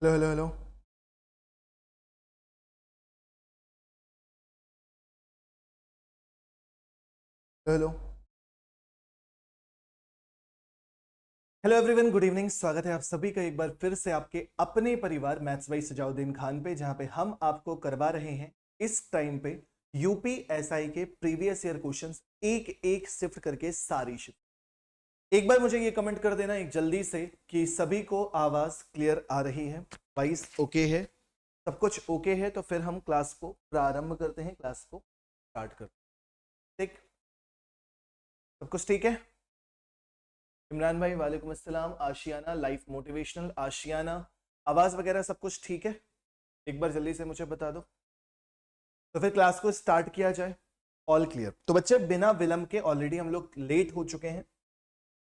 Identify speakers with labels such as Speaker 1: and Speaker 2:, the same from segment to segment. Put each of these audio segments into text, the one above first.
Speaker 1: Hello hello hello hello hello everyone, good evening. स्वागत है आप सभी का एक बार फिर से आपके अपने परिवार मैथ्स बाई सजाउद्दीन खान पे, जहां पे हम आपको करवा रहे हैं इस टाइम पे यूपीएसआई के प्रीवियस ईयर क्वेश्चंस एक एक शिफ्ट करके सारी शिफ्ट। एक बार मुझे ये कमेंट कर देना एक जल्दी से कि सभी को आवाज क्लियर आ रही है, वॉइस ओके है, सब कुछ ओके है। तो फिर हम क्लास को प्रारंभ करते हैं, क्लास को स्टार्ट करते हैं। ठीक, सब कुछ ठीक है? इमरान भाई वालेकुम अस्सलाम। आशियाना लाइफ मोटिवेशनल आशियाना, आवाज वगैरह सब कुछ ठीक है? एक बार जल्दी से मुझे बता दो तो फिर क्लास को स्टार्ट किया जाए। All clear. तो बच्चे बिना विलंब के, ऑलरेडी हम लोग लेट हो चुके हैं,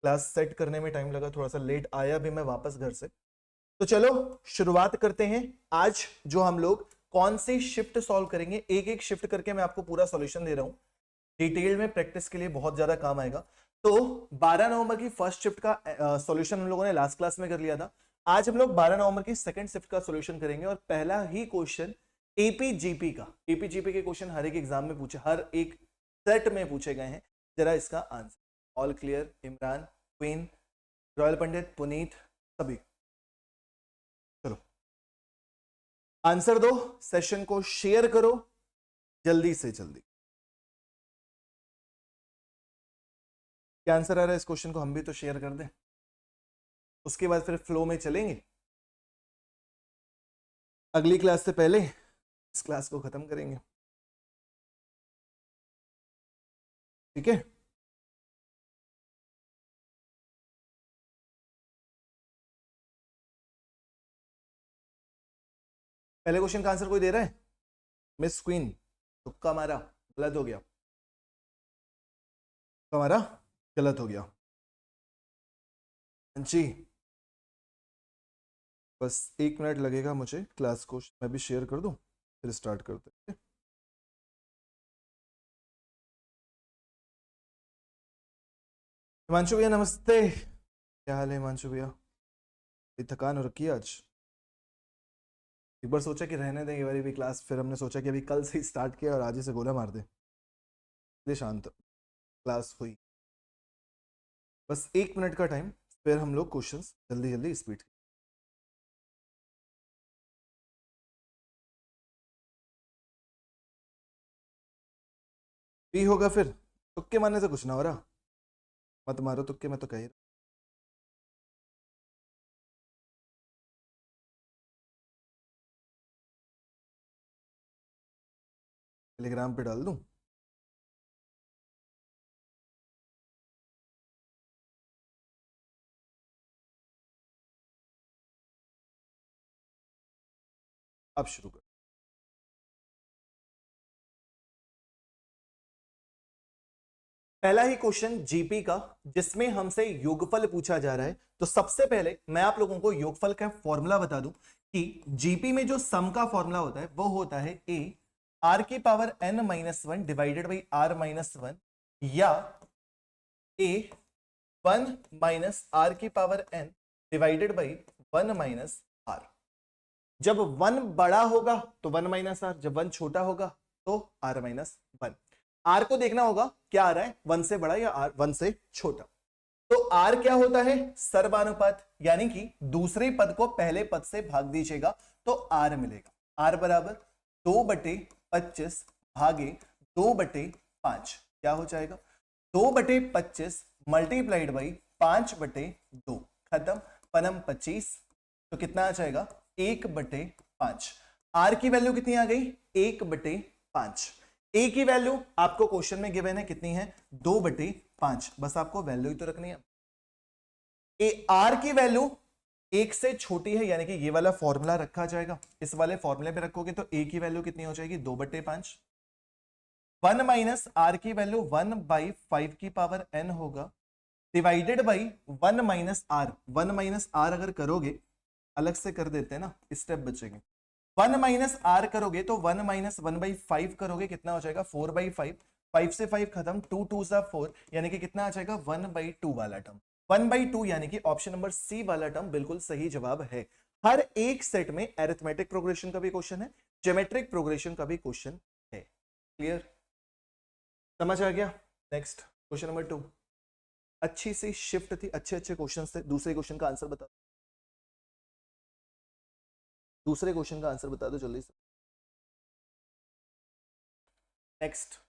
Speaker 1: क्लास सेट करने में टाइम लगा, थोड़ा सा लेट आया भी मैं वापस घर से। तो चलो शुरुआत करते हैं। आज जो हम लोग कौन सी शिफ्ट सॉल्व करेंगे, एक एक शिफ्ट करके मैं आपको पूरा सॉल्यूशन दे रहा हूं, डिटेल में प्रैक्टिस के लिए बहुत ज्यादा काम आएगा। तो 12 नवंबर की फर्स्ट शिफ्ट का सॉल्यूशन हम लोगों ने लास्ट क्लास में कर लिया था। आज हम लोग 12 नवंबर की सेकंड शिफ्ट का सॉल्यूशन करेंगे और पहला ही क्वेश्चन एपीजीपी का, एपीजीपी के क्वेश्चन हर एक एग्जाम में पूछे, हर एक सेट में पूछे गए हैं। जरा इसका answer. All clear? Imran, Queen, Royal Pandit, Puneet, सभी चलो आंसर दो, सेशन को शेयर करो जल्दी से जल्दी। क्या आंसर आ रहा है इस क्वेश्चन को हम भी तो शेयर कर दें, उसके बाद फिर फ्लो में चलेंगे। अगली क्लास से पहले इस क्लास को खत्म करेंगे, ठीक है? पहले क्वेश्चन का आंसर कोई दे रहा है? मिस क्वीन, तुक्का मारा, गलत हो गया, तुक्का मारा, गलत हो गया जी। बस 1 मिनट लगेगा मुझे, क्लास को मैं भी शेयर कर दूं, फिर स्टार्ट करते हैं। हिमांशु भैया नमस्ते, क्या हाल है हिमांशु भैया? थकान हो रखी है आज। एक बार सोचा कि रहने दें ये वाली भी क्लास, फिर हमने सोचा कि अभी कल से ही स्टार्ट किया और आज ही से गोला मार दे, इसलिए शांत क्लास हुई। बस 1 मिनट का टाइम, फिर हम लोग क्वेश्चंस जल्दी जल्दी स्पीड। भी होगा फिर, तुक्के मारने से कुछ ना हो रहा, मत मारो तुक्के, मैं तो कह ही रहा। टेलीग्राम पे डाल दूं? अब शुरू कर। पहला ही क्वेश्चन जीपी का, जिसमें हमसे योगफल पूछा जा रहा है। तो सबसे पहले मैं आप लोगों को योगफल का फॉर्मूला बता दूं कि जीपी में जो सम का फॉर्मूला होता है वो होता है ए आर की power n minus one divided by r minus one, या ए वन माइनस आर की power n divided by one minus r. जब वन बड़ा होगा तो वन माइनस आर, जब वन छोटा होगा तो आर माइनस वन। आर को देखना होगा क्या आ रहा है, वन से बड़ा या आर वन से छोटा। तो आर क्या होता है? सर्वानुपात, यानी कि दूसरे पद को पहले पद से भाग दीजिएगा तो आर मिलेगा। आर बराबर 2/25 भागे 2/5, क्या हो जाएगा? 2/25 मल्टीप्लाइड बाई 5/2, खत्म, पनम 25। तो कितना आ जाएगा? 1/5। आर की वैल्यू कितनी आ गई? 1/5। ए की वैल्यू आपको क्वेश्चन में गिवन है, कितनी है? 2/5। बस आपको वैल्यू ही तो रखनी है। ए आर की वैल्यू एक से छोटी है, यानी कि ये वाला फॉर्मूला रखा जाएगा, इस वाले फॉर्मूले पे रखोगे तो ए की वैल्यू कितनी हो जाएगी? 2/5। वन माइनस आर की वैल्यू 1/5 की पावर एन होगा, divided by one minus r. One minus r अगर करोगे, अलग से कर देते हैं ना, स्टेप बचेंगे। वन माइनस आर करोगे तो वन माइनस 1/5 करोगे, कितना हो जाएगा? 4/5। 5 से 5 खत्म, 2 2 सा 4, यानी कि कितना आ जाएगा? 1/2 वाला टर्म। 1/2 यानी कि ऑप्शन नंबर सी वाला टर्म बिल्कुल सही जवाब है। हर एक सेट में अरिथमेटिक प्रोग्रेशन का भी क्वेश्चन है, ज्योमेट्रिक प्रोग्रेशन का भी क्वेश्चन है। क्लियर, समझ आ गया। नेक्स्ट क्वेश्चन नंबर 2, अच्छी सी शिफ्ट थी, अच्छे अच्छे क्वेश्चन थे। दूसरे क्वेश्चन का आंसर बता, दूसरे क्वेश्चन का आंसर बता दो जल्दी से। नेक्स्ट,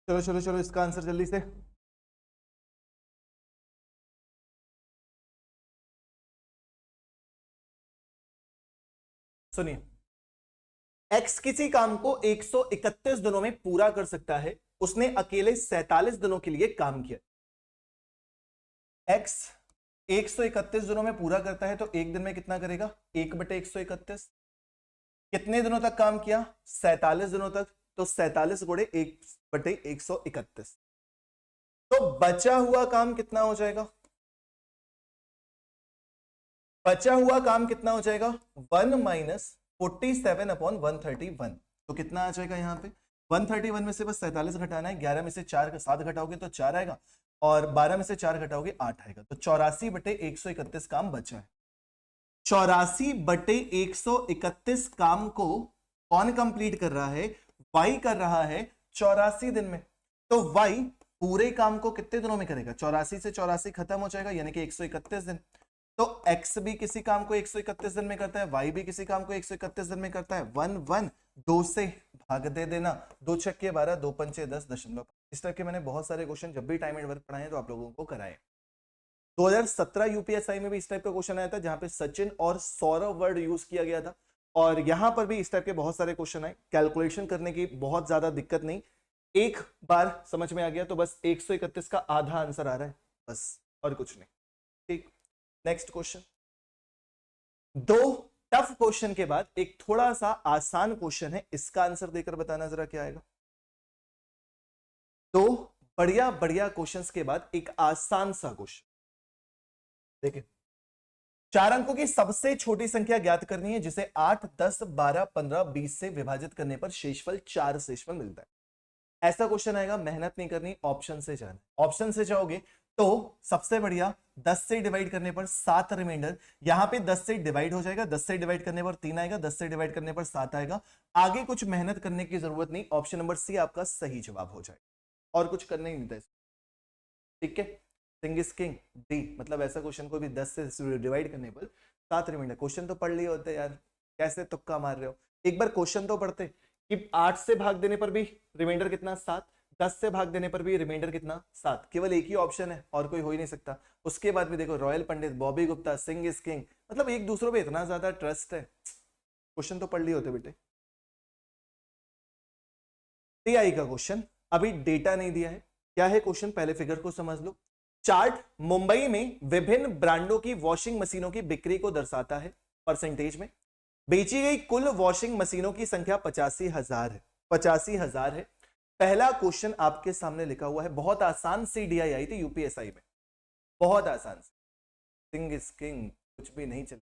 Speaker 1: चलो चलो चलो, इसका आंसर जल्दी से। सुनिए, एक्स किसी काम को 131 दिनों में पूरा कर सकता है, उसने अकेले 47 दिनों के लिए काम किया। एक्स 131 दिनों में पूरा करता है तो एक दिन में कितना करेगा? 1/131। कितने दिनों तक काम किया? 47 दिनों तक। तो 47 गुणे 1/131। तो बचा हुआ काम कितना हो जाएगा? बचा हुआ काम कितना हो जाएगा? 1 माइनस 47/131। तो कितना आ जाएगा यहाँ पे? 131 में से बस 47 घटाना है। 11 में से 7 घटाओगे तो 4 आएगा, और 12 में से 4 घटाओगे 8 आएगा। तो 84/131 काम बचा है। 84/131 काम को कौन कंप्लीट कर रहा है? वाई कर रहा है 84 दिन में। तो वाई पूरे काम को कितने दिनों में करेगा? 84 से 84 खत्म हो जाएगा, यानी कि 131 दिन। तो x भी किसी काम को 131 दिन में करता है, y भी किसी काम को 131 दिन में करता है। 1 1 2 से भाग दे देना, 2 छक्के 12, 2 पंचे 10.5। इस तरह के मैंने बहुत सारे क्वेश्चन जब भी टाइम एंड वर्क पढ़ाए हैं तो आप लोगों को कराए। 2017 यूपीएसआई में भी इस टाइप का क्वेश्चन आया था, जहां पे सचिन और सौरव वर्ड यूज किया गया था, और यहां पर भी इस टाइप के बहुत सारे क्वेश्चन आए। कैलकुलेशन करने की बहुत ज्यादा दिक्कत नहीं, एक बार समझ में आ गया तो बस 131 का आधा आंसर आ रहा है, बस और कुछ नहीं। ठीक, नेक्स्ट क्वेश्चन। 2 टफ क्वेश्चन के बाद एक थोड़ा सा आसान क्वेश्चन है, इसका आंसर देकर बताना जरा क्या आएगा। 2 बढ़िया बढ़िया क्वेश्चंस के बाद एक आसान सा क्वेश्चन। देखिए, 4 अंकों की सबसे छोटी संख्या ज्ञात करनी है, जिसे 8, 10, 12, 15, 20 से विभाजित करने पर शेषफल 4 शेषफल मिलता है। ऐसा क्वेश्चन आएगा, मेहनत नहीं करनी, ऑप्शन से जाना। ऑप्शन से जाओगे तो सबसे बढ़िया 10 से डिवाइड करने पर 7 रिमाइंडर, यहां पे 10 से डिवाइड हो जाएगा, 10 से डिवाइड करने पर 3 आएगा, 10 से डिवाइड करने पर 7 आएगा। आगे कुछ मेहनत करने की जरूरत नहीं, ऑप्शन नंबर सी आपका सही जवाब हो जाएगा, और कुछ करना ही नहीं था। ठीक है, सिंग इज किंग डी, मतलब ऐसा क्वेश्चन को भी 10 से डिवाइड करने पर 7 रिमाइंडर। क्वेश्चन तो पढ़ लिए होते यार, कैसे तुक्का मार रहे हो? एक बार क्वेश्चन तो पढ़ते कि 8 से भाग देने पर भी रिमाइंडर कितना? 7। 10 से भाग देने पर भी रिमाइंडर कितना? 7। केवल एक ही ऑप्शन है और कोई हो ही नहीं सकता। उसके बाद भी देखो, royal Pandit, Bobby Gupta, Singh is king, मतलब एक दूसरों पे इतना ज्यादा ट्रस्ट है। क्वेश्चन तो पढ़ लिए होते बेटे। टीआई का क्वेश्चन, अभी डेटा नहीं दिया है। क्या है क्वेश्चन, पहले फिगर को समझ लो। चार्ट मुंबई में विभिन्न ब्रांडों की वॉशिंग मशीनों की बिक्री को दर्शाता है परसेंटेज में। बेची गई कुल वॉशिंग मशीनों की संख्या 85,000 है। 85,000 है। पहला क्वेश्चन आपके सामने लिखा हुआ है, बहुत आसान सी डीआई आई थी यूपीएसआई में, बहुत आसान सी। सिंग इज किंग कुछ भी नहीं चल।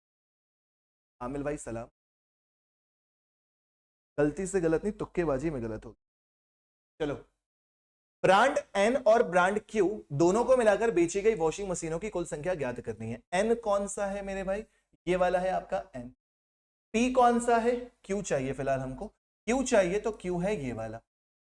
Speaker 1: आमिल भाई सलाम, गलती से गलत नहीं, तुक्केबाजी में गलत हो। चलो, ब्रांड एन और ब्रांड क्यू दोनों को मिलाकर बेची गई वॉशिंग मशीनों की कुल संख्या ज्ञात करनी है। एन कौन सा है मेरे भाई? ये वाला है आपका एन। पी कौन सा है? क्यू चाहिए फिलहाल हमको, क्यू चाहिए, तो क्यू है ये वाला।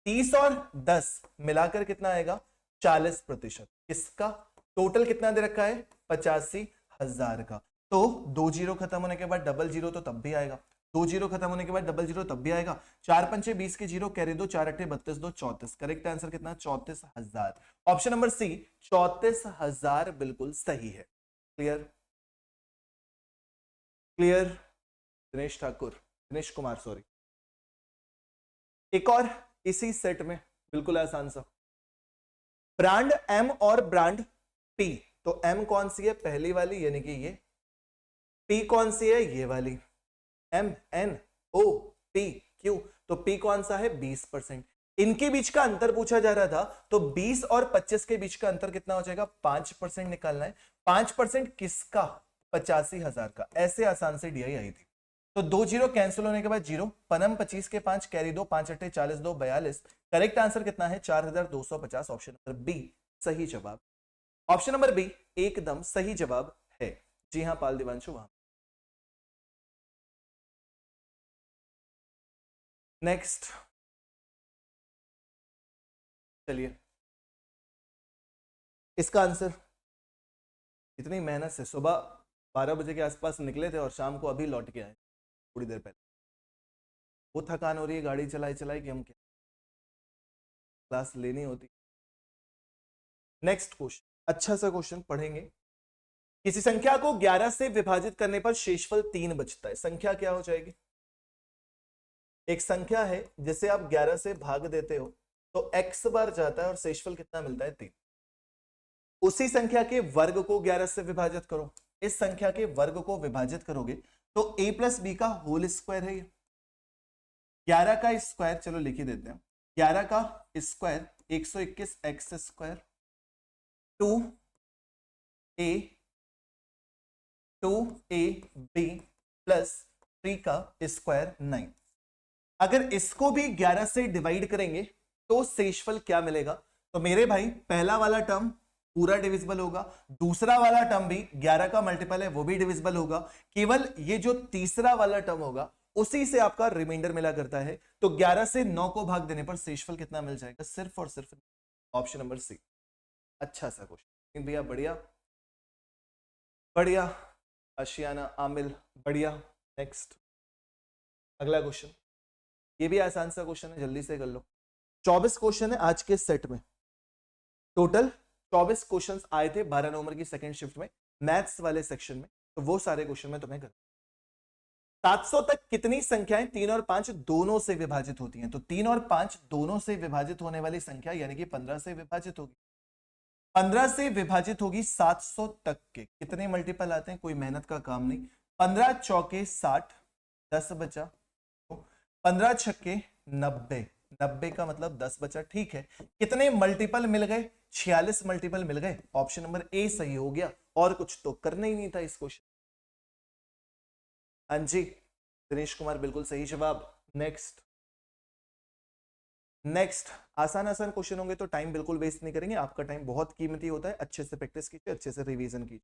Speaker 1: 30 और 10 मिलाकर कितना आएगा? 40%। इसका टोटल कितना दे रखा है? 85,000 का। तो 2 जीरो खत्म होने के बाद डबल जीरो तो तब भी आएगा, 2 जीरो खत्म होने के बाद डबल जीरो तब भी आएगा। 4 पंचे 20 के जीरो, कैरी 2, 4 अट्ठे 32, 2 34। करेक्ट आंसर कितना? 34,000। ऑप्शन नंबर सी 34,000 बिल्कुल सही है। Clear? Clear? Dinesh Thakur, Dinesh Kumar sorry. एक और इसी सेट में बिल्कुल आसान सा, ब्रांड एम और ब्रांड पी। तो एम कौन सी है? पहली वाली, यानी कि ये। पी कौन सी है? ये वाली। M N O P Q, तो पी कौन सा है? 20%। इनके बीच का अंतर पूछा जा रहा था, तो 20 और 25 के बीच का अंतर कितना हो जाएगा, 5% निकालना है। 5% किसका, 85,000 का। ऐसे आसान से डीआई आई थी। तो 2 जीरो कैंसिल होने के बाद जीरो, पनम 25 के 5 कैरी 2, 5 अट्ठे 40, 2 42। करेक्ट आंसर कितना है, 4250। ऑप्शन नंबर बी सही जवाब। ऑप्शन नंबर बी एकदम सही जवाब है। जी हाँ पाल दिवांशु, वहां नेक्स्ट चलिए, इसका आंसर, इतनी मेहनत से सुबह 12 बजे के आसपास निकले थे और शाम को अभी लौट के आए थोड़ी देर पहले। वो थकान हो रही है गाड़ी चलाई चलाई कि हम क्या क्लास लेनी होती। नेक्स्ट क्वेश्चन, अच्छा सा क्वेश्चन पढ़ेंगे। किसी संख्या को 11 से विभाजित करने पर शेषफल 3 बचता है, संख्या क्या हो जाएगी। एक संख्या है जिसे आप 11 से भाग देते हो तो x बार जाता है और शेषफल कितना मिलता है, 3। उसी संख्या के वर्ग को 11 से विभाजित करो, इस संख्या के वर्ग को विभाजित करोगे तो a प्लस बी का होल स्क्वायर है ये। 11 का स्क्वायर, चलो लिख ही देते हैं, 11 का square 121 x square 2a b plus 3 का स्क्वायर 9। अगर इसको भी 11 से डिवाइड करेंगे तो शेषफल क्या मिलेगा। तो मेरे भाई पहला वाला टर्म पूरा डिविजिबल होगा, दूसरा वाला टर्म भी 11 का मल्टीपल है वो भी डिविजिबल होगा, केवल ये जो तीसरा वाला टर्म होगा उसी से आपका रिमाइंडर मिला करता है। तो 11 से 9 को भाग देने पर शेषफल कितना मिल जाएगा, सिर्फ और सिर्फ ऑप्शन नंबर सी। अच्छा सा क्वेश्चन भैया, बढ़िया बढ़िया। आशियाना आमिल बढ़िया। नेक्स्ट अगला क्वेश्चन, ये भी आसान सा क्वेश्चन है, जल्दी से कर लो। 24 क्वेश्चन है आज के सेट में, टोटल 24 क्वेश्चंस आए थे 12 नवंबर की सेकंड शिफ्ट में मैथ्स वाले सेक्शन में, तो वो सारे क्वेश्चन मैं तुम्हें कर। 700 तक कितनी संख्याएं 3 और 5 दोनों से विभाजित होती हैं। तो 3 और 5 दोनों से विभाजित होने वाली संख्या यानी कि 15 से विभाजित होगी। 15 से विभाजित होगी 700 तक के कितने मल्टीपल आते हैं, कोई मेहनत का काम नहीं। 15 चौके 60, 10 बचा, 15 छक्के 90, 90 का मतलब 10 बचा। ठीक है, कितने मल्टीपल मिल गए, 46 मल्टीपल मिल गए। ऑप्शन नंबर ए सही हो गया, और कुछ तो करना ही नहीं था इस क्वेश्चन। हाँ जी दिनेश कुमार बिल्कुल सही जवाब। नेक्स्ट नेक्स्ट, आसान आसान क्वेश्चन होंगे तो टाइम बिल्कुल वेस्ट नहीं करेंगे, आपका टाइम बहुत कीमती होता है, अच्छे से प्रैक्टिस कीजिए, अच्छे से रिवीजन कीजिए।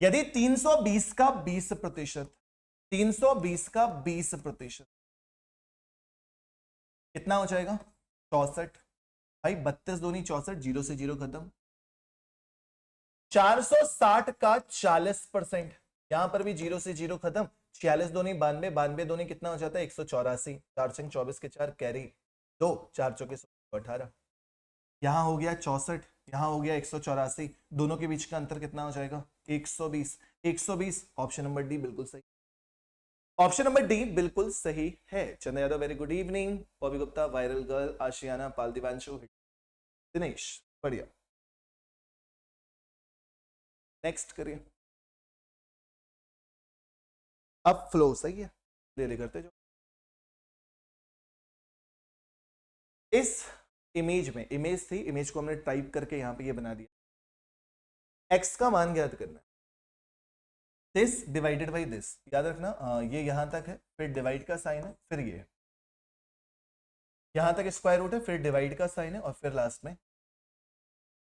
Speaker 1: यदि 320 का 20%, 320 का 20% कितना हो जाएगा, 64। भाई 32 दूनी 64, जीरो से जीरो खत्म। 460 का 40%, यहां पर भी जीरो से जीरो खत्म। 46 दूनी 92, 92 दूनी कितना हो जाता है, 184। 4 संग 24 के 4 कैरी 2, 4 चौके 18। यहां हो गया 64, यहां हो गया 184, दोनों के बीच का अंतर कितना हो जाएगा, 120। 120 ऑप्शन नंबर डी बिल्कुल सही। ऑप्शन नंबर डी बिल्कुल सही है। Chandra Yadav very good evening. Bobby Gupta viral girl, Ashiyana, Pal Divanshu, Dinesh बढ़िया। नेक्स्ट करिए, अब फ्लो सही है, ले ले करते जो। इस इमेज में, इमेज थी, इमेज को हमने टाइप करके यहां पे ये बना दिया। एक्स का मान ज्ञात करना है, दिस डिवाइडेड बाई दिस, याद रखना ये यहां तक है, फिर डिवाइड का साइन है, फिर ये यहां तक स्क्वायर रूट है, फिर डिवाइड का साइन है, और फिर लास्ट में।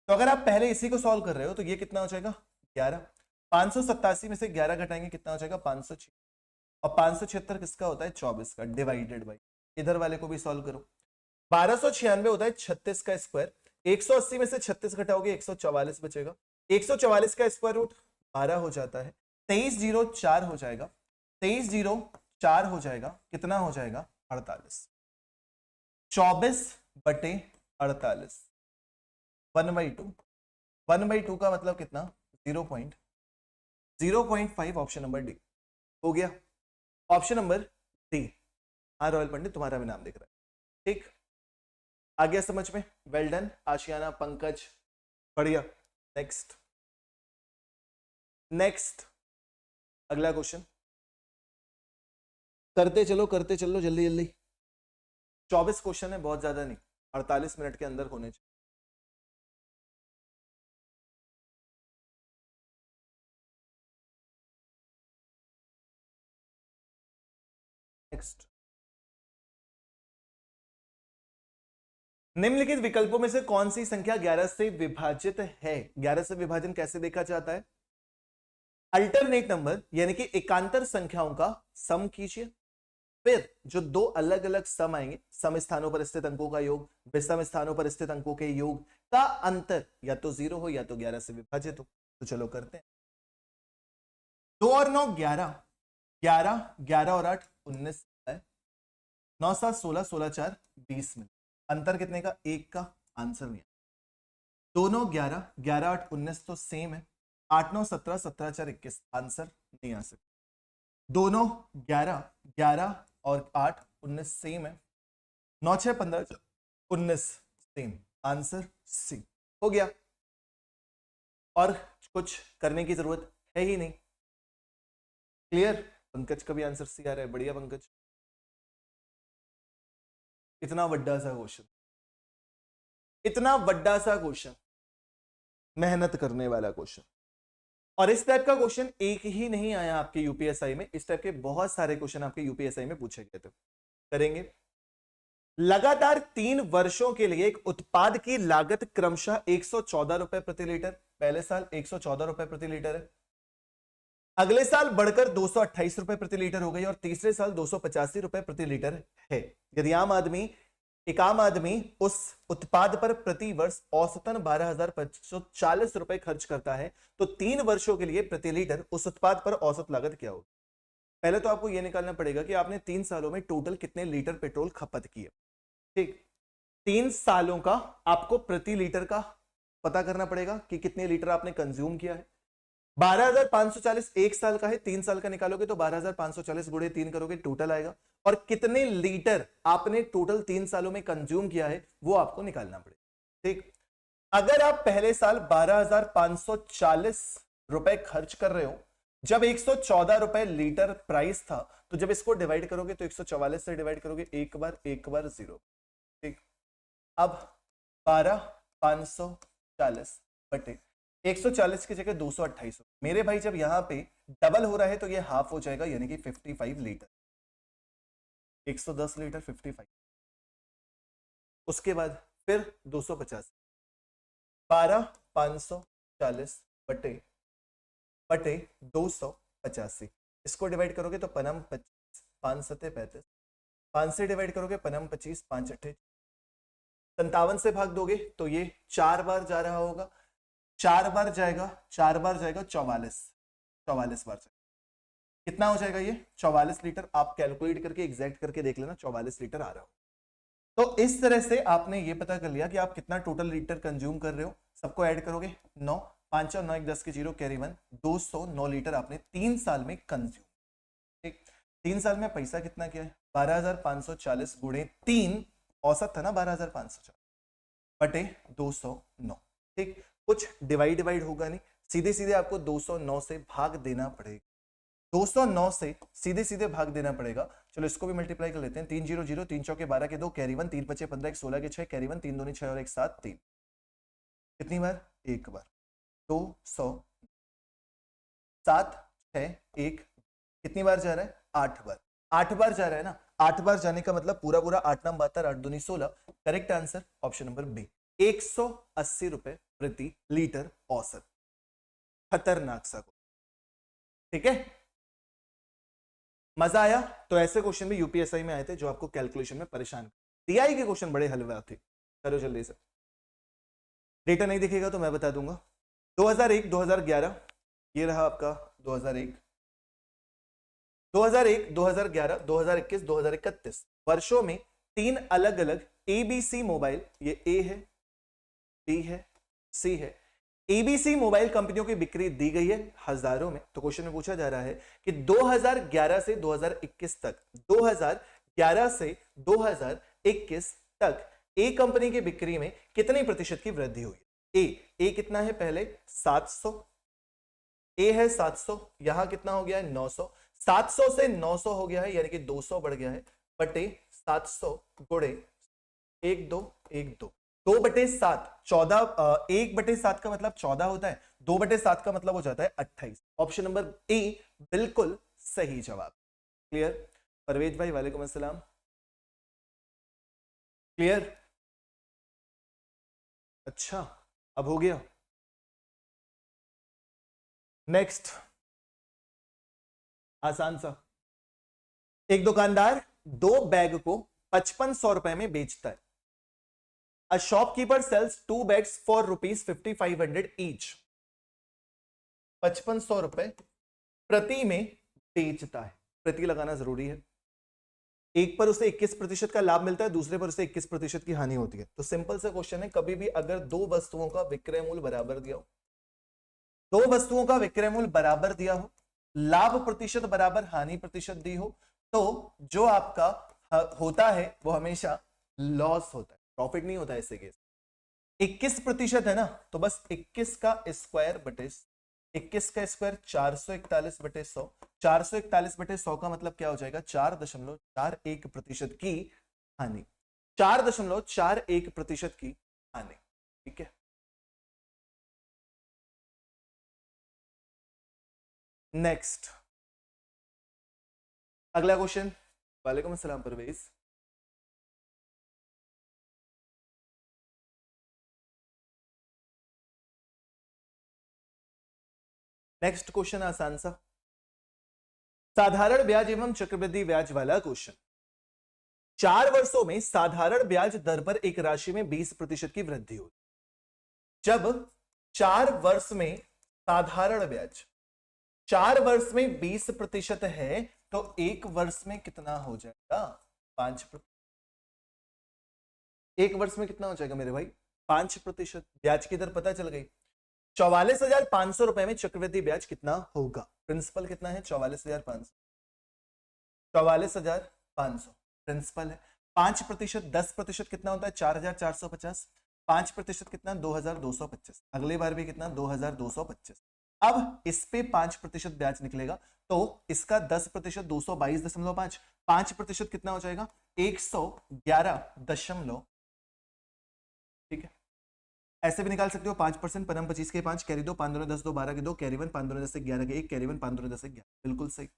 Speaker 1: तो अगर आप पहले इसी को सॉल्व कर रहे हो तो ये कितना हो जाएगा, 11। 587 में से 11 घटाएंगे कितना हो जाएगा, 506। और 576 किसका होता है, 24 का, डिवाइडेड बाई, इधर वाले को भी सॉल्व करो। 1296 होता है 36 का स्क्वायर, 180 में से 36 घटाओगे 144 बचेगा। 144 का स्क्वायर रूट 12 हो जाता है, 2304 हो जाएगा, 2304 हो जाएगा, कितना हो जाएगा, 48। 24/48, 1/2, 1/2 का मतलब कितना, 0.05। ऑप्शन नंबर डी हो गया। Option number D. हाँ रॉयल पंडित तुम्हारा भी नाम दिख रहा है, ठीक, आ गया समझ में, वेल डन आशियाना, पंकज बढ़िया। नेक्स्ट नेक्स्ट अगला क्वेश्चन, करते चलो जल्दी जल्दी। 24 क्वेश्चन है, बहुत ज्यादा नहीं, 48 मिनट के अंदर होने चाहिए। नेक्स्ट, निम्नलिखित विकल्पों में से कौन सी संख्या 11 से विभाजित है? 11 से विभाजन कैसे देखा जाता है? अल्टरनेट नंबर यानी कि एकांतर संख्याओं का सम कीजिए, फिर जो दो अलग अलग सम आएंगे, सम स्थानों पर स्थित अंकों का योग, विषम स्थानों पर स्थित अंकों के योग का अंतर या तो 0 हो या तो 11 से विभाजित हो। तो चलो करते हैं। 2 और 9 11, 11 11 और 8 19, 9 7 16, 16 4 20 में अंतर कितने का? 1 का। आंसर नहीं। दोनों 11 11 8 19 तो सेम है। 8 9 17, 17 4 21, आंसर नहीं आ सकता। दोनों 11 11 और 8 19 सेम है। 9 6 15 19 सेम, आंसर सी। हो गया, और कुछ करने की जरूरत है ही नहीं। क्लियर? पंकज का भी आंसर सी आ रहा है, बढ़िया पंकज। इतना बड़ा सा क्वेश्चन, इतना बड़ा सा क्वेश्चन, मेहनत करने वाला क्वेश्चन। और इस टाइप का क्वेश्चन एक ही नहीं आया आपके यूपीएसआई में, इस टाइप के बहुत सारे क्वेश्चन आपके यूपीएसआई में पूछे गए थे। करेंगे। लगातार 3 वर्षों के लिए एक उत्पाद की लागत क्रमशः 114 रुपए प्रति लीटर, पहले साल 114 रुपए प्रति लीटर है, अगले साल बढ़कर 228 रुपए प्रति लीटर हो गई और तीसरे साल 285 रुपए प्रति लीटर है। यदि एक आम आदमी उस उत्पाद पर प्रति वर्ष औसतन 12,540 रुपए खर्च करता है, तो 3 वर्षों के लिए प्रति लीटर उस उत्पाद पर औसत लागत क्या होगी? पहले तो आपको यह निकालना पड़ेगा कि आपने 3 सालों में टोटल कितने लीटर पेट्रोल खपत किए। ठीक, 3 सालों का आपको प्रति लीटर का पता करना पड़ेगा कि कितने लीटर आपने कंज्यूम किया है। 12,540 एक साल का है, 3 साल का निकालोगे तो 12,540 गुणे 3 करोगे, टोटल आएगा। और कितने लीटर आपने टोटल 3 सालों में कंज्यूम किया है वो आपको निकालना पड़ेगा। ठीक, अगर आप पहले साल 12,540 रुपए खर्च कर रहे हो, जब 114 रुपए लीटर प्राइस था, तो जब इसको डिवाइड करोगे तो 144 से डिवाइड करोगे, एक बार 0। ठीक, अब 12,540 बटे 140 की जगह 228। मेरे भाई जब यहां पे डबल हो रहा है तो ये हाफ हो जाएगा, यानी कि 55 लीटर। 110 लीटर 55, उसके बाद फिर 250, 12,540 बटे 285, इसको डिवाइड करोगे तो पनम 25, 5 सत्ते 35, 5 से डिवाइड करोगे पनम 25, 5 अट्ठे 57 से भाग दोगे तो ये 4 बार जा रहा होगा, 4 बार जाएगा 44 बार जाएगा। कितना हो जाएगा ये? 44 लीटर। आप कैलकुलेट करके एग्जैक्ट करके देख लेना, 44 लीटर आ रहा हो। तो इस तरह से आपने ये पता कर लिया कि आप कितना टोटल लीटर कंज्यूम कर रहे हो। सबको ऐड करोगे, 9 5 और 9 1 10 के 0 कैरी 1, 209 लीटर आपने 3 साल में कंज्यूम। ठीक, 3 साल में पैसा कितना किया है? 12,540 गुणे 3, औसत था ना 12,540 बटे 209। ठीक, कुछ डिवाइड होगा नहीं, सीधे सीधे आपको 209 से भाग देना पड़ेगा। 209 से सीधे सीधे भाग देना पड़ेगा। चलो इसको भी मल्टीप्लाई कर लेते हैं। 3 0 0, 3 चौके 12 के 2 कैरी 1, 3 5 15 1 16 के 6 कैरी 1, 3 2 6 और 1 7 3। कितनी बार? एक बार। 200 7 6 1, कितनी बार जा रहा है? 8 बार। 8 बार जा रहा है ना, 8 बार जाने का मतलब पूरा 8 नाम 72, 8 दूनी 16। Correct answer option number B, 180 रुपए प्रति लीटर औसत। खतरनाक सा। ठीक है, मजा आया? तो ऐसे क्वेश्चन भी यूपीएसआई में आए थे जो आपको कैलकुलेशन में परेशान। टीआई के क्वेश्चन बड़े हलवा थे। करो जल्दी से, डेटा नहीं दिखेगा तो मैं बता दूंगा। 2001 2011, ये रहा आपका 2001 2011 2021 2031 वर्षों में 3 अलग अलग एबीसी मोबाइल, ये ए है, बी है, सी है, एबीसी मोबाइल कंपनियों की बिक्री दी गई है हजारों में। तो क्वेश्चन में पूछा जा रहा है कि 2011 से 2021 तक, 2011 से 2021 तक ए कंपनी की बिक्री में कितने प्रतिशत की वृद्धि हुई? ए कितना है? पहले 700, ए है 700, यहां कितना हो गया है? 900, 700 से 900 हो गया है, यानी कि 200 बढ़ गया है, बटे 700 गुणे 1 2 1 2, 2/7 14, 1/7 का मतलब 14 होता है, 2/7 का मतलब हो जाता है 28। ऑप्शन नंबर ए बिल्कुल सही जवाब। क्लियर? परवेज भाई वालेकुम अस्सलाम। क्लियर? अच्छा, अब हो गया। नेक्स्ट, आसान सा। एक दुकानदार 2 बैग को 5500 रुपए में बेचता है। A shopkeeper sells 2 bags for ₹5500 each. 5500 रुपए प्रति में बेचता है। प्रति लगाना जरूरी है। एक पर उसे 21% का लाभ मिलता है, दूसरे पर उसे 21% की हानि होती है। तो सिंपल सा क्वेश्चन है, कभी भी अगर दो वस्तुओं का विक्रय मूल्य बराबर दिया हो, दो वस्तुओं का विक्रय मूल्य बराबर दिया हो, लाभ प्रतिशत बराबर हानि प्रतिशत दी हो, तो जो आपका होता है वो हमेशा लॉस होता है, प्रॉफिट नहीं होता है। ऐसे केस 21% है ना, तो बस 21 का स्क्वायर बटे 21 का स्क्वायर 441/100। 441/100 का मतलब क्या हो जाएगा? 4.41% की हानि। 4.41% की हानि। ठीक है, नेक्स्ट अगला क्वेश्चन। वालेकुम अस्सलाम परवेज। नेक्स्ट क्वेश्चन आसान सा, साधारण ब्याज एवं चक्रवृद्धि ब्याज वाला क्वेश्चन। 4 वर्षों में साधारण ब्याज दर पर एक राशि में 20% की वृद्धि होगी। जब 4 वर्ष में साधारण ब्याज 4 वर्ष में 20% है, तो एक वर्ष में कितना हो जाएगा? 5%। एक वर्ष में कितना हो जाएगा मेरे भाई? 5%। ब्याज की दर पता चल गई। 44,500 रुपए में चक्रवृद्धि ब्याज कितना होगा? प्रिंसिपल कितना है? 44,500। 44,500 प्रिंसिपल है। 5%, 10% कितना होता है? 4,450। 5% कितना? 2,225। अगली बार भी कितना? 2,225। अब इस पे 5% ब्याज निकलेगा, तो इसका 10% 222.5। 5% कितना हो जाएगा? 111 ठीक है, ऐसे भी निकाल सकते हो। 5% परम 25 के 5, कैरी 2, 5 2 10 2 12 के 2, कैरी 1 5 2 10 11 के 1, कैरी 1 5 2 10 11। बिल्कुल सही।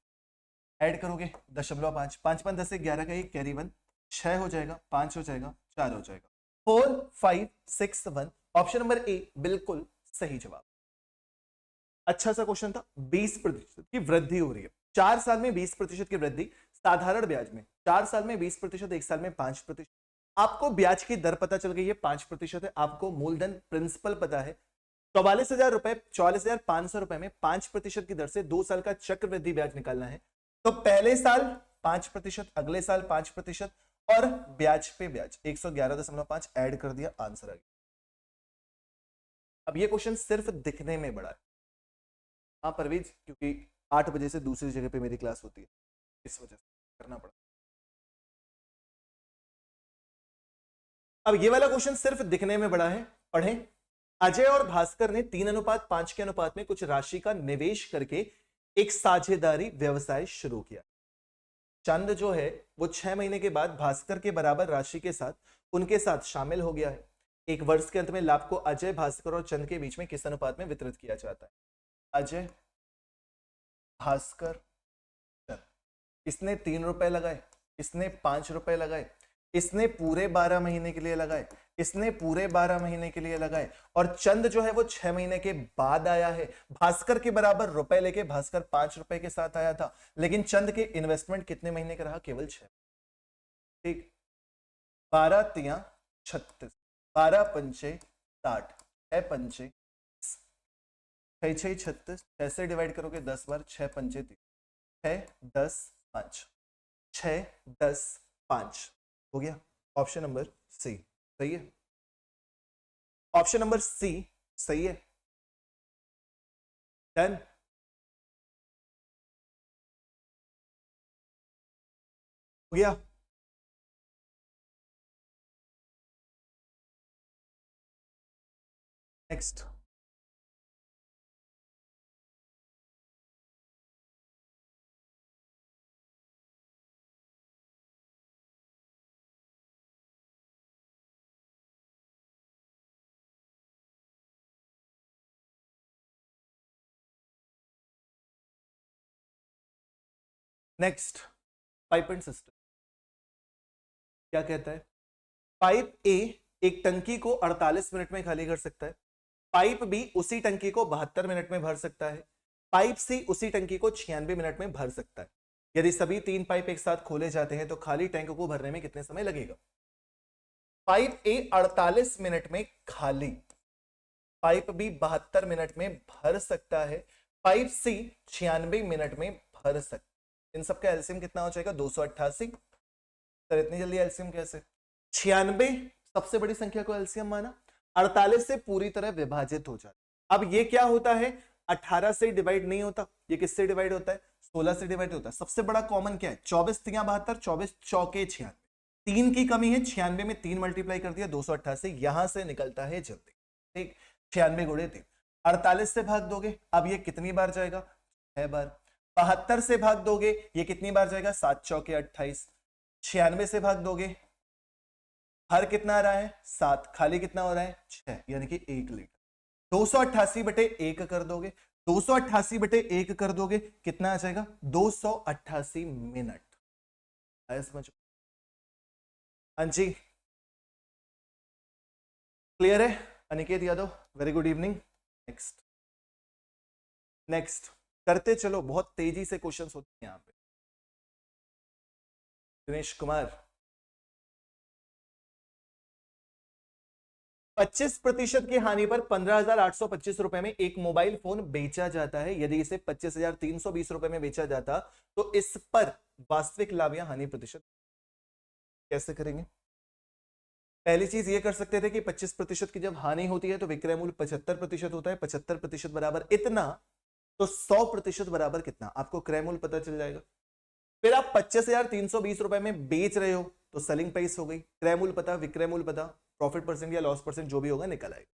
Speaker 1: ऐड करोगे 0.5, 5 5 10 11 का 1, कैरी 1 6 हो जाएगा, 5 हो जाएगा, 4 हो जाएगा। 4 5 6 1। ऑप्शन नंबर ए बिल्कुल सही जवाब। अच्छा सा क्वेश्चन था। 20% की वृद्धि हो रही है 4 साल में, 20% की वृद्धि साधारण ब्याज में। 4 साल में 20%, 1 साल में 5%। आपको ब्याज की दर पता चल गई है, 5% है। आपको मूलधन प्रिंसिपल पता है। 44,000 रुपए, 44,500 रुपए में 5% की दर से 2 साल का चक्रवृद्धि ब्याज निकालना है। तो पहले साल 5%, अगले साल 5%, और ब्याज पे ब्याज 111.5 ऐड कर दिया, आंसर आ गया। अब ये क्वेश्चन सिर्फ दिखने में बड़ा है। हाँ परवीज, क्योंकि 8 बजे से दूसरी जगह पे मेरी क्लास होती है, इस वजह से करना पड़ा। अब ये वाला क्वेश्चन सिर्फ दिखने में बड़ा है, पढ़ें। अजय और भास्कर ने 3:5 के अनुपात में कुछ राशि का निवेश करके एक साझेदारी व्यवसाय शुरू किया। चंद जो है वो 6 महीने के बाद भास्कर के बराबर राशि के साथ उनके साथ शामिल हो गया है। एक वर्ष के अंत में लाभ को अजय, भास्कर और चंद के बीच में किस अनुपात में वितरित किया जाता है? अजय, भास्कर, चंद। इसने 3 रुपए लगाए, इसने 5 रुपए लगाए, इसने पूरे 12 महीने के लिए लगाए, इसने पूरे 12 महीने के लिए लगाए, और चंद जो है वो 6 महीने के बाद आया है। भास्कर के बराबर रुपए लेके भास्कर 5 रुपए के साथ आया था, लेकिन चंद के इन्वेस्टमेंट कितने महीने का रहा? केवल 6। ठीक, 12×3 = 36, 12×5 = 60, 6×5 6 36, 6 से डिवाइड करोगे 10 बार, 6×5 6 10 5, 6 10 5 हो गया। ऑप्शन नंबर सी सही है। ऑप्शन नंबर सी सही है। डन। हो गया। Next, next, pipe and system क्या कहता है? पाइप ए एक टंकी को 48 मिनट में खाली कर सकता है, पाइप बी उसी टंकी को 72 मिनट में भर सकता है, पाइप सी उसी टंकी को 96 मिनट में भर सकता है। यदि सभी तीन पाइप एक साथ खोले जाते हैं तो खाली टैंक को भरने में कितने समय लगेगा? पाइप ए 48 मिनट में खाली, पाइप बी 72 मिनट में भर सकता है, पाइप सी 96 मिनट में भर सकता है। इन सबका एलसीएम कितना हो जाएगा? 288। सर इतनी जल्दी एलसीएम कैसे? 96 सबसे बड़ी संख्या को एलसीएम माना, 48 से पूरी तरह विभाजित हो जाता। अब ये क्या होता है? 18 से डिवाइड नहीं होता, ये किससे डिवाइड होता है? 16 से डिवाइड होता है। सबसे बड़ा कॉमन क्या है? 24 तिया 72, 24 चौके 96, 3 की कमी है, 96 में 3 मल्टीप्लाई कर दिया 288, यहां से निकलता है जल्दी। ठीक, 96 गुणे 3, 48 से भाग दोगे, अब ये कितनी बार जाएगा? 6 बार। 72 से भाग दोगे, ये कितनी बार जाएगा? 7 चौके 28। 96 से भाग दोगे, हर कितना आ रहा है? 7, खाली कितना हो रहा है? 6, यानी कि 1 लीटर। 288 बटे 1 कर दोगे, 288 बटे 1 कर दोगे, कितना आ जाएगा? 288 मिनट। आया समझ? हाँ जी, क्लियर है? Aniket Yadav, very good evening. Next, next करते चलो, बहुत तेजी से क्वेश्चंस होते हैं यहाँ पे। दिनेश कुमार, 25% की हानि पर 15,825 रुपए में एक मोबाइल फोन बेचा जाता है। यदि इसे 25,320 रुपए में बेचा जाता तो इस पर वास्तविक लाभ या हानि प्रतिशत कैसे करेंगे? पहली चीज ये कर सकते थे कि 25% की जब हानि होती है तो विक्रय मूल्य 75% होता है, 75% बराबर इतना, तो 100% बराबर कितना, आपको क्रय मूल्य पता चल जाएगा। फिर आप 25,320 रुपए में बेच रहे हो तो सेलिंग प्राइस हो गई, क्रय मूल्य पता, विक्रय मूल्य पता, प्रॉफिट परसेंट या लॉस परसेंट जो भी होगा निकल आएगा।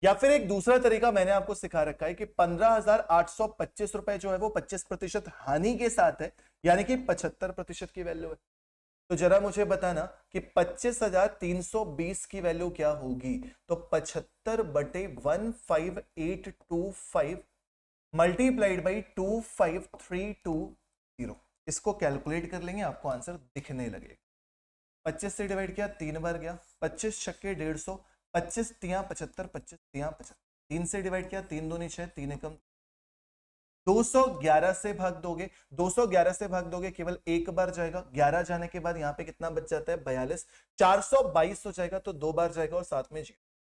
Speaker 1: या फिर एक दूसरा तरीका मैंने आपको सिखा रखा है कि 15,825 रुपए जो है वो 25% हानि के साथ है, यानी कि 75% की वैल्यू है। तो जरा मुझे बताना कि 25,320 की वैल्यू क्या होगी? तो 75 बटे 15825 मल्टीप्लाइड बाई 25320, इसको कैलकुलेट कर लेंगे, आपको आंसर दिखने लगेगा। 25 से डिवाइड किया 3 बार गया, 25 छक्के 150, 25 तिया 75, 25 तिया 75, 3 से डिवाइड किया 3 दूनी 6, 3 एकम 211 से भाग दोगे, 211 से भाग दोगे केवल एक बार जाएगा, 11 जाने के बाद यहाँ पे कितना बच जाता है? 42, 422 हो जाएगा तो 2 बार जाएगा और साथ में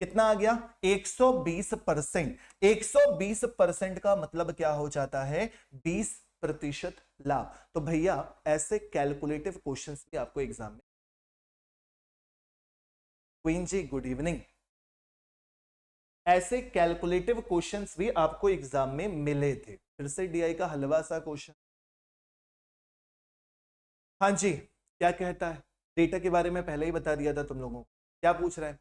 Speaker 1: कितना आ गया? 120%। 120% का मतलब क्या हो जाता है? 20% लाभ। तो भैया ऐसे कैलकुलेटिव क्वेश्चंस भी आपको एग्जाम में। क्वीन जी गुड इवनिंग। ऐसे कैलकुलेटिव क्वेश्चंस भी आपको एग्जाम में मिले थे। फिर से डीआई का हलवा सा क्वेश्चन। हाँ जी, क्या कहता है? डेटा के बारे में पहले ही बता दिया था तुम लोगों को। क्या पूछ रहा है?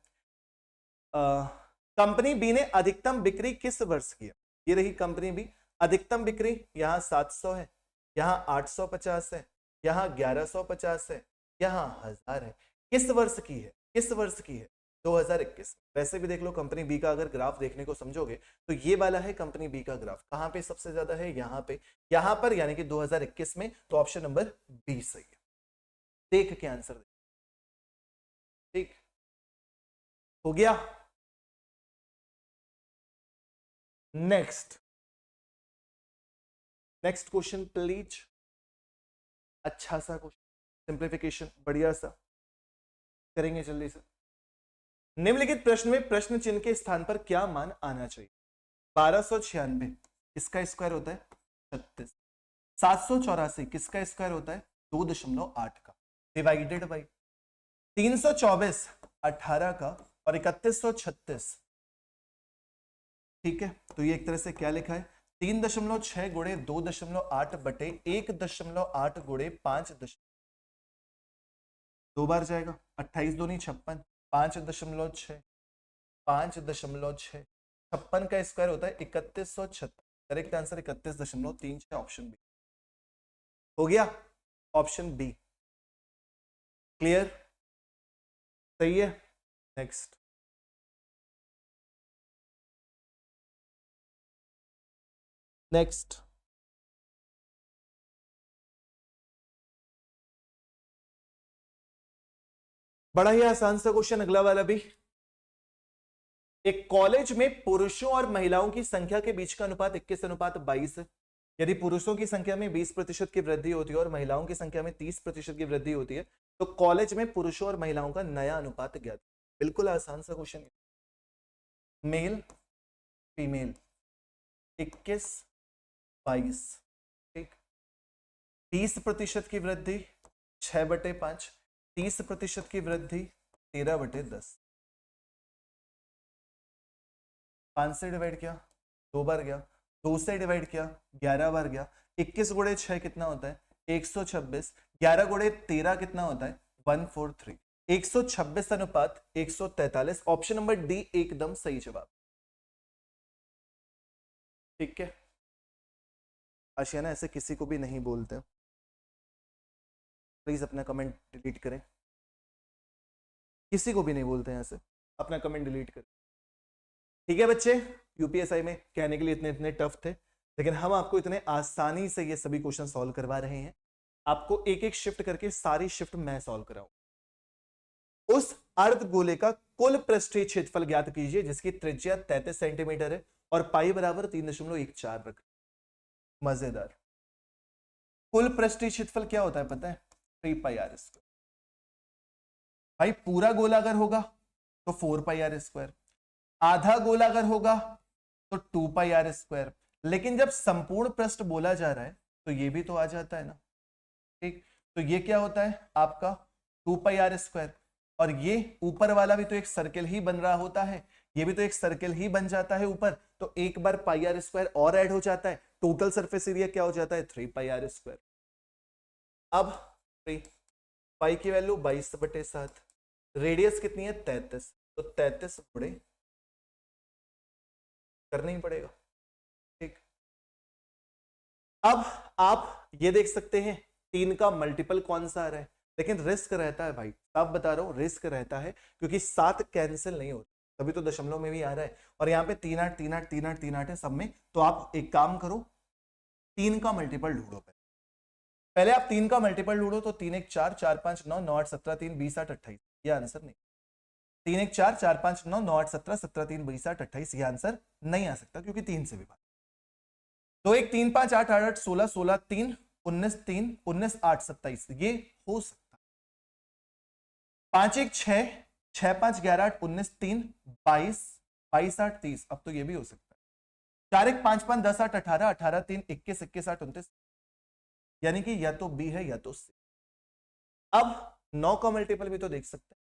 Speaker 1: कंपनी बी ने अधिकतम बिक्री किस वर्ष की? ये रही कंपनी बी, अधिकतम बिक्री यहां 700 है, यहां 850 है, यहां 1150 है, यहां 1000 है। किस वर्ष की है? किस वर्ष की है? 2021। वैसे भी देख लो, कंपनी बी का अगर ग्राफ देखने को समझोगे तो ये वाला है कंपनी बी का ग्राफ। कहां पे सबसे ज्यादा है? यहां पे, यहां पर, यानी कि 2021 में। तो ऑप्शन नंबर बी सही है। देख के आंसर दे। ठीक हो गया। Next, next question please. अच्छा सा क्वेश्चन, सिंप्लीफिकेशन बढ़िया सा करेंगे जल्दी से। निम्नलिखित प्रश्न में प्रश्न चिन्ह के स्थान पर क्या मान आना चाहिए? 1296 किसका स्क्वायर होता है? 36। 784 किसका स्क्वायर होता है? 2.8 का, डिवाइडेड बाई 324 18 का, और 3136। ठीक है, तो ये एक तरह से क्या लिखा है? 3.6 गुणे 2.8 बटे 1.8 गुणे 5, 2 बार जाएगा, 28 दूनी 56, 5.6, 5.6, 56 का स्क्वायर होता है 3136। करेक्ट आंसर 31.36, ऑप्शन बी हो गया। ऑप्शन बी क्लियर, सही है। नेक्स्ट, नेक्स्ट बड़ा ही आसान सा क्वेश्चन अगला वाला भी। एक कॉलेज में पुरुषों और महिलाओं की संख्या के बीच का अनुपात 21:22 है। यदि पुरुषों की संख्या में 20% की वृद्धि होती है और महिलाओं की संख्या में 30% की वृद्धि होती है तो कॉलेज में पुरुषों और महिलाओं का नया अनुपात ज्ञात। बिल्कुल आसान सा क्वेश्चन है। मेल फीमेल 21-22, ठीक। 30% की वृद्धि 6/5, 30% की वृद्धि 13/10। 5 से डिवाइड किया 2 बार गया, 2 से डिवाइड किया 11 बार गया। 21 गुणे 6 कितना होता है 126, 11 गुणे 13 कितना होता है 143। 126 अनुपात 143। ऑप्शन नंबर डी एकदम सही जवाब। ठीक है, आशियाना ऐसे किसी को भी नहीं बोलते, प्लीज अपना कमेंट डिलीट करें। किसी को भी नहीं बोलते हैं ऐसे, अपना कमेंट डिलीट करें। ठीक है बच्चे, यूपीएसआई में कहने के लिए इतने इतने टफ थे, लेकिन हम आपको इतने आसानी से ये सभी क्वेश्चन सॉल्व करवा रहे हैं। आपको एक एक शिफ्ट करके सारी शिफ्ट मैं सॉल्व कराऊं। उस अर्धगोले का कुल पृष्ठीय क्षेत्रफल ज्ञात कीजिए जिसकी त्रिज्या 33 सेंटीमीटर है और पाई बराबर 3.14 रख। मजेदार। कुल पृष्ठीय क्षेत्रफल क्या होता है पता है 3 पाई आर स्क्वायर। भाई पूरा गोला अगर होगा तो 4 पाई आर स्क्वायर, आधा गोला अगर होगा तो 2 पाई आर स्क्वायर, लेकिन जब संपूर्ण पृष्ठ बोला जा रहा है तो ये भी तो आ जाता है ना, ठीक। तो ये क्या होता है आपका 2 पाई आर स्क्वायर, और ये ऊपर वाला भी तो एक सर्कल ही बन रहा होता है, ये भी तो एक सर्कल ही बन जाता है ऊपर, तो एक बार पाई आर स्क्वायर और ऐड हो जाता है, टोटल सरफेस एरिया क्या हो जाता है 3 पाई आर स्क्वायर। अब पाई की वैल्यू 22/7, रेडियस कितनी है 33, तो 33 गुणे करना ही पड़ेगा, ठीक। अब आप ये देख सकते हैं 3 का मल्टीपल कौन सा आ रहा है, लेकिन रिस्क रहता है भाई, अब बता रहा हूं रिस्क रहता है क्योंकि 7 कैंसिल नहीं होता, तभी तो दशमलव में भी आ रहा है, और यहाँ पे 3 8 3 8 3 8 3 8 है सब में। तो आप एक काम करो 3 का मल्टीपल ढूंढो, पहले आप 3 का मल्टीपल ढूंढो, तो 3 1 4 4 5 9 9 8 17 3 20 8 28, ये आंसर नहीं। 3 1 4 4 5 9 9 8 17 17 3 20 8 28, ये आंसर नहीं आ सकता क्योंकि 3 से विभाजित। तो एक 3 5 8 8 8 16 16 3 19 3 19 8 27, ये हो सकता है। 5 1 6 6 5 11 8 19 3 22 22 8 30, अब तो ये भी हो सकता है। 4 1 5 5 10 8 18 18 3 21 21 8 29, यानी कि या तो बी है या तो सी। अब 9 का मल्टीपल भी तो देख सकते हैं,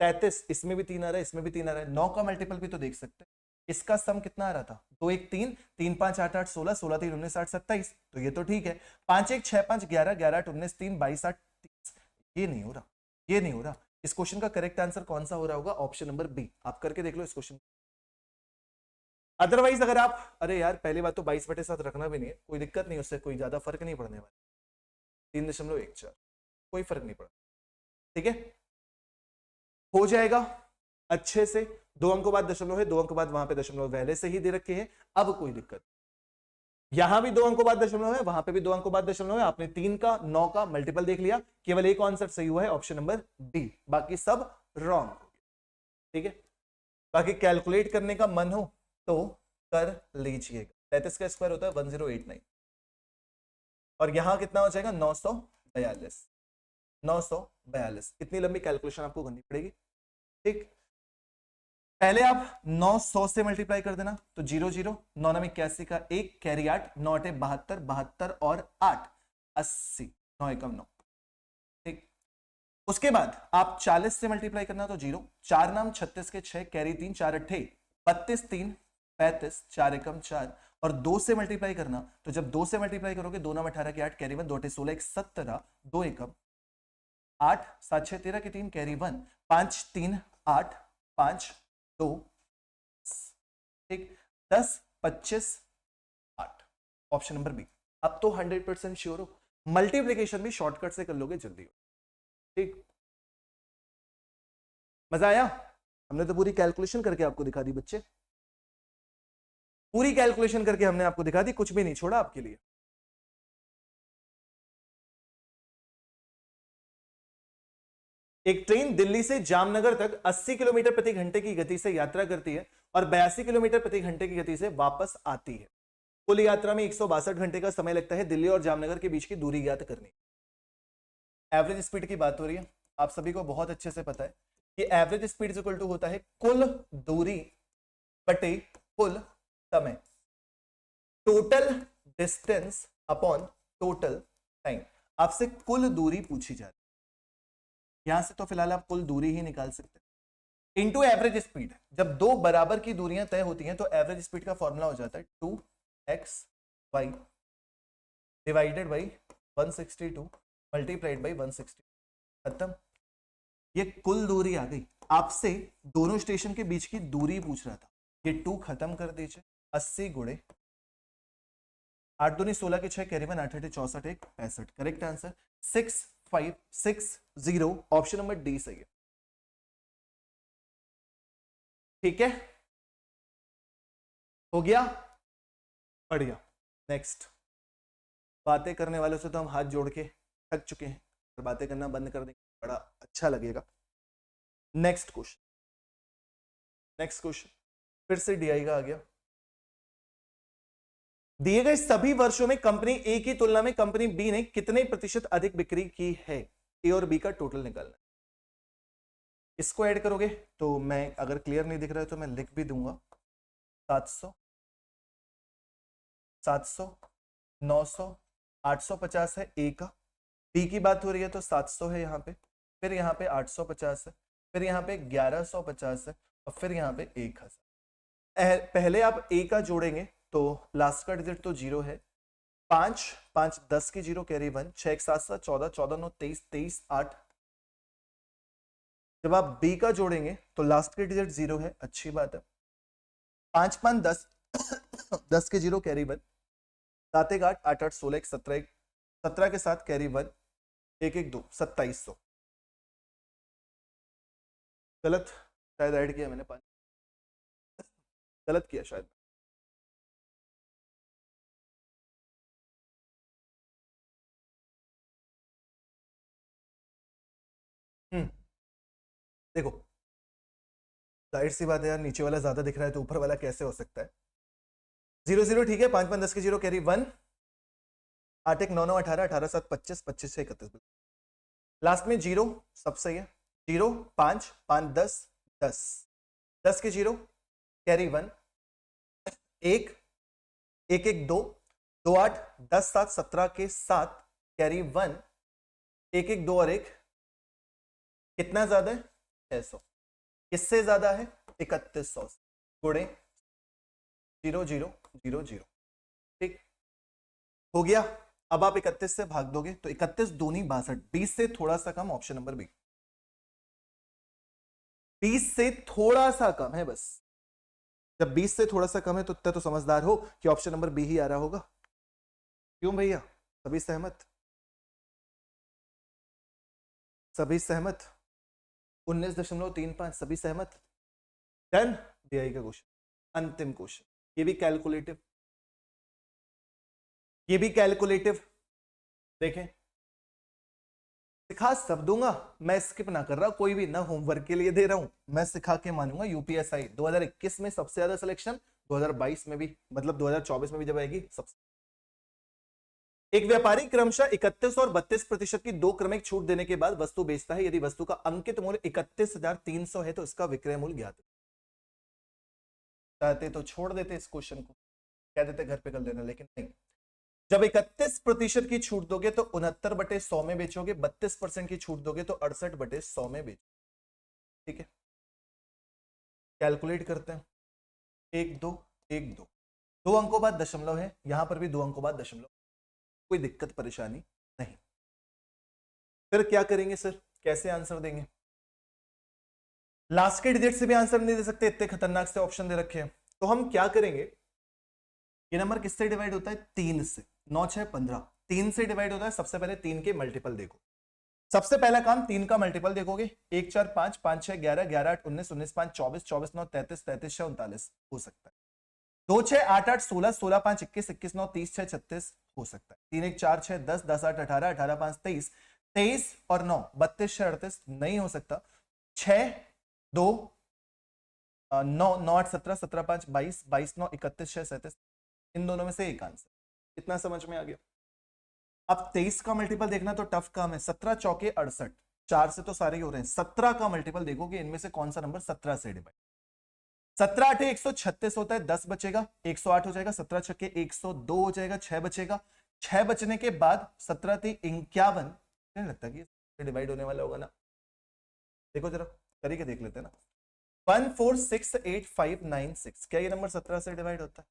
Speaker 1: 33, इसमें भी 3 आ रहा है, इसमें भी 3 आ रहा है, 9 का मल्टीपल भी तो देख सकते हैं। इसका सम कितना आ रहा था 2 1 3 3 5 8 8 16 16 3 19 8 27, तो ये तो ठीक है। 5 1 6 5 11 11 8 19 3 22 8 30, ये नहीं हो रहा, ये नहीं हो रहा। इस क्वेश्चन का करेक्ट आंसर कौन सा हो रहा होगा, ऑप्शन नंबर बी। आप करके देख लो इस क्वेश्चन। अदरवाइज अगर आप, अरे यार पहली बात तो 22/7 रखना भी नहीं है, कोई दिक्कत नहीं, उससे कोई ज्यादा फर्क नहीं पड़ने वाला, 3.14 कोई फर्क नहीं पड़ा, ठीक है, हो जाएगा अच्छे से। 2 अंकों बाद दशमलव है, 2 अंकों बाद वहां पे दशमलव पहले से ही दे रखे हैं, अब कोई दिक्कत। यहां भी 2 अंकों बाद दशमलव है, वहां पे भी 2 अंकों बाद दशमलव है। आपने 3 का 9 का मल्टीपल देख लिया, केवल एक आंसर सही हुआ है ऑप्शन नंबर बी, बाकी सब रॉन्ग हो गया, ठीक है। बाकी कैलकुलेट करने का मन हो तो कर लीजिएगा। 33 का स्क्वायर होता है 1089, और यहां कितना हो जाएगा 942, 942। इतनी लंबी कैलकुलेशन आपको करनी पड़ेगी, ठीक। पहले आप 900 से मल्टीप्लाई कर देना, तो 0 0 9 9 81 का 1 कैरी 8 9 8 72 72 और 8 80 9 1 9, ठीक। उसके बाद आप 40 से मल्टीप्लाई करना, तो 0 4 नाम 36 के 6 कैरी 3 4 8 32 3 35 4 1 4, और 2 से मल्टीप्लाई करना, तो जब 2 से मल्टीप्लाई करोगे 2 नाम 18 के 8 कैरी 1 2 8 16 1 17 2 1 8 7 6 13 के 3 कैरी 1 5 3 8 5 2, ठीक, 10 25 8, ऑप्शन नंबर बी। अब तो 100% श्योर हो, मल्टीप्लिकेशन भी शॉर्टकट से कर लोगे जल्दी, ठीक। मजा आया? हमने तो पूरी कैलकुलेशन करके आपको दिखा दी बच्चे, पूरी कैलकुलेशन करके हमने आपको दिखा दी, कुछ भी नहीं छोड़ा आपके लिए। एक ट्रेन दिल्ली से जामनगर तक 80 किलोमीटर प्रति घंटे की गति से यात्रा करती है और 82 किलोमीटर प्रति घंटे की गति से वापस आती है। कुल यात्रा में 162 घंटे का समय लगता है दिल्ली और जामनगर के बीच की दूरी ज्ञात करने। एवरेज स्पीड की बात हो रही है, आप सभी को बहुत अच्छे से पता है कि एवरेज स्पीड इक्वल टू होता है कुल दूरी बटे कुल समय, total distance upon total time. आपसे कुल दूरी पूछी जा रही है, यहां से तो फिलहाल आप कुल दूरी ही निकाल सकते हैं इनटू एवरेज स्पीड। जब दो बराबर की दूरियां तय होती हैं तो एवरेज स्पीड का फॉर्मूला हो जाता है 2xy divided by 162 multiplied by 160। खत्म। ये कुल दूरी आ गई। आपसे दोनों स्टेशन के बीच की दूरी पूछ रहा था, ये 2 खत्म कर दीजिए, 80 गुणे 8 दूनी 16 के 6 carry 1 8 8 64 1 65। Correct answer 6560, option number D सही है। ठीक है, हो गया, बढ़िया। नेक्स्ट, बातें करने वालों से तो हम हाथ जोड़ के थक चुके हैं, तो बातें करना बंद कर देंगे, बड़ा अच्छा लगेगा। नेक्स्ट क्वेश्चन फिर से डीआई का आ गया। दिए गए सभी वर्षों में कंपनी ए की तुलना में कंपनी बी ने कितने प्रतिशत अधिक बिक्री की है? ए और बी का टोटल निकालना है। इसको ऐड करोगे तो मैं, अगर क्लियर नहीं दिख रहा है तो मैं लिख भी दूंगा, 700 700 900 850 है ए का। बी की बात हो रही है तो 700 है यहाँ पे, फिर यहाँ पे 850 है, फिर यहाँ पे 1150 है और फिर यहाँ पे 1000। पहले आप ए का जोड़ेंगे तो लास्ट का डिजिट तो 0 है, 5 5 10 की 0 कैरी 1, 6 7 7 14 14 9 23 23 8। जब आप बी का जोड़ेंगे तो लास्ट के डिजिट 0 है, अच्छी बात है, 5 5 10 10 के 0 कैरी 1, 7 1 8 8 8 16 1 17 1 17 के साथ कैरी 1 1 1 2 2700। गलत शायद ऐड किया मैंने, 5 गलत किया शायद। देखो जाहिर सी बात है यार, नीचे वाला ज्यादा दिख रहा है तो ऊपर वाला कैसे हो सकता है। 0 0 ठीक है, 5 5 10 के 0 कैरी 1, 8 1 9 9 18 18 7 25 25 से 31। लास्ट में 0 सब सही है, 0 5 5 10 10 10 के 0 कैरी 1, 1 1 1 2 2 8 10 7 17 के 7 कैरी 1 1 1 2 और 1 कितना ज्यादा है? 600। किससे ज्यादा है? 3100 गुणे 0 0 0 0। ठीक हो गया। अब आप 31 से भाग दोगे तो 31 दूनी 62, 20 से थोड़ा सा कम, ऑप्शन नंबर बी। 20 से थोड़ा सा कम है बस। जब 20 से थोड़ा सा कम है तो इतना तो समझदार हो कि ऑप्शन नंबर बी ही आ रहा होगा। क्यों भैया, सभी सहमत? सभी सहमत? 19.35 सभी सहमत? डन। डीआई का क्वेश्चन, अंतिम क्वेश्चन, ये भी कैलकुलेटिव, ये भी कैलकुलेटिव। देखें, सिखा सब दूंगा, मैं स्किप ना कर रहा, कोई भी ना होमवर्क के लिए दे रहा हूं, मैं सिखा के मानूंगा। यूपीएसआई 2021 में सबसे ज्यादा सिलेक्शन, 2022 में भी, मतलब 2024 में भी जब आएगी सबसे। एक व्यापारी क्रमशः 31 और 32% की 2 क्रमिक छूट देने के बाद वस्तु बेचता है। यदि वस्तु का अंकित मूल्य 31,300 है तो इसका विक्रय मूल्य ज्ञात। चाहते तो छोड़ देते इस क्वेश्चन को, कह देते घर पे कर लेना, लेकिन नहीं। जब 31% की छूट दोगे तो 69/100 में बेचोगे, 32% की छूट दोगे तो 68/100 में बेचोगे। ठीक है, कैलकुलेट करते हैं। 1 2 1 2, 2 अंकों बाद दशमलव है, यहां पर भी 2 अंकों बाद दशमलव, कोई दिक्कत परेशानी नहीं। फिर क्या करेंगे सर, कैसे आंसर देंगे? लास्ट के डिजिट से भी आंसर नहीं दे सकते, इतने खतरनाक से ऑप्शन दे रखे हैं। तो हम क्या करेंगे, ये नंबर किससे डिवाइड होता है? 3 से। 9 6 15, 3 से डिवाइड होता है। सबसे पहले 3 के मल्टीपल देखो, सबसे पहला काम 3 का मल्टीपल देखोगे। 1 4 5 5 6 11 11 8 19 19 5 24 24 9 33 33 6 39 हो सकता है। 2 6 8 8 16 16 5 21 21 9 30 6 36 हो सकता है। 3 1 4 6 10 10 8 18 18 5 23 23 और 9, 32 6 38 नहीं हो सकता। 6 2 9 9 8 17 17 5 22 22 9 31 6 37, इन दोनों में से एक आंसर। इतना समझ में आ गया। अब 23 का मल्टीपल देखना तो टफ काम है। 17 चौके 68, 4 से तो सारे ही हो रहे हैं। 17 का मल्टीपल देखोगे इनमें से कौन सा नंबर 17 से डिवाइड। 17 8 136 होता है, 10 बचेगा, 108 हो जाएगा। 17 छक्के 102 हो जाएगा, 6 बचेगा। 6 बचने के बाद 17 3 51, नहीं लगता कि डिवाइड होने वाला होगा ना। देखो जरा करके देख लेते हैं ना। 1468596, क्या ये नंबर 17 से डिवाइड होता है?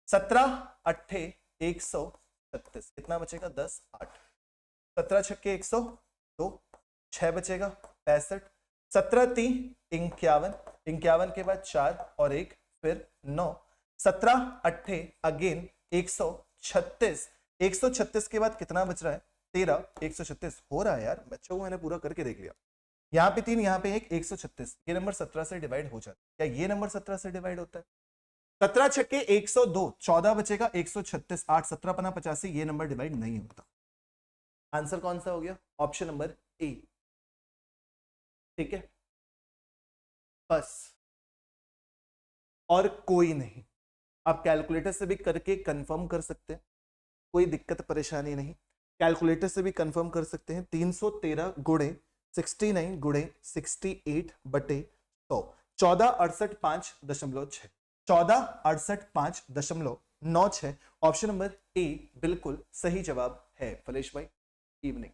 Speaker 1: 17 8 136, कितना बचेगा? 10 8। 17 छक्के 102, 6 बचेगा 65। 17 3 51, 51 के बाद 4 और 1 फिर 9। 17 8 अगेन 136, 136 के बाद कितना बच रहा है? 13। 136 हो रहा है यार, बच्चों को मैंने पूरा करके देख लिया। यहाँ पे 3, यहाँ पे 1, 136, ये नंबर 17 से डिवाइड हो जाता है। क्या ये नंबर 17 से डिवाइड होता है? 17 छक्के 102, 14 बचेगा, 136 8 17 पना 85, ये नंबर डिवाइड नहीं होता। आंसर कौन सा हो गया? Option number A. ठीक है, बस और कोई नहीं। आप कैलकुलेटर से भी करके कंफर्म कर सकते हैं, कोई दिक्कत परेशानी नहीं। कैलकुलेटर से भी कंफर्म कर सकते हैं। 313 गुणे 69 गुणे 68 बटे 100, 1468.5.6, 1468.5.96। ऑप्शन नंबर ए बिल्कुल सही जवाब है फलेश भाई। Evening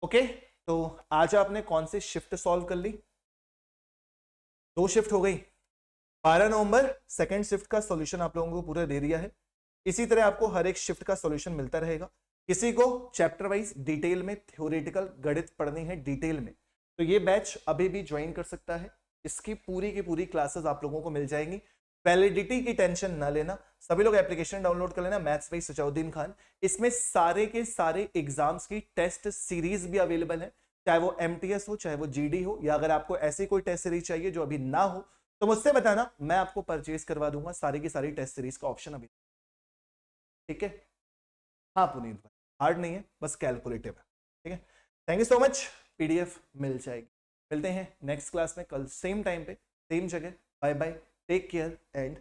Speaker 1: okay. तो आज आपने कौन सी शिफ्ट सॉल्व कर ली? 2 शिफ्ट हो गई। 12 नवंबर सेकेंड शिफ्ट का सॉल्यूशन आप लोगों को पूरा दे दिया है। इसी तरह आपको हर एक शिफ्ट का सॉल्यूशन मिलता रहेगा। किसी को चैप्टर वाइज डिटेल में थ्योरेटिकल गणित पढ़नी है डिटेल में, तो ये बैच अभी भी ज्वाइन कर सकता है। इसकी पूरी की पूरी क्लासेस आप लोगों को मिल जाएंगी। वैलिडिटी की टेंशन ना लेना, सभी लोग एप्लीकेशन डाउनलोड कर लेना, मैथ्स बाई सचाउद्दीन खान। इसमें सारे के सारे एग्जाम्स की टेस्ट सीरीज भी अवेलेबल है, चाहे वो एमटीएस हो, चाहे वो जीडी हो, या अगर आपको ऐसी कोई टेस्ट सीरीज चाहिए जो अभी ना हो तो मुझसे बताना, मैं आपको परचेज करवा दूंगा सारी की सारी टेस्ट सीरीज का ऑप्शन अभी। ठीक है, हाँ पुनीत भाई, हार्ड नहीं है, बस कैलकुलेटिव है। ठीक है, thank you so much. PDF मिल जाएगी। मिलते हैं नेक्स्ट क्लास में कल सेम टाइम पे सेम जगह। Bye bye, take care and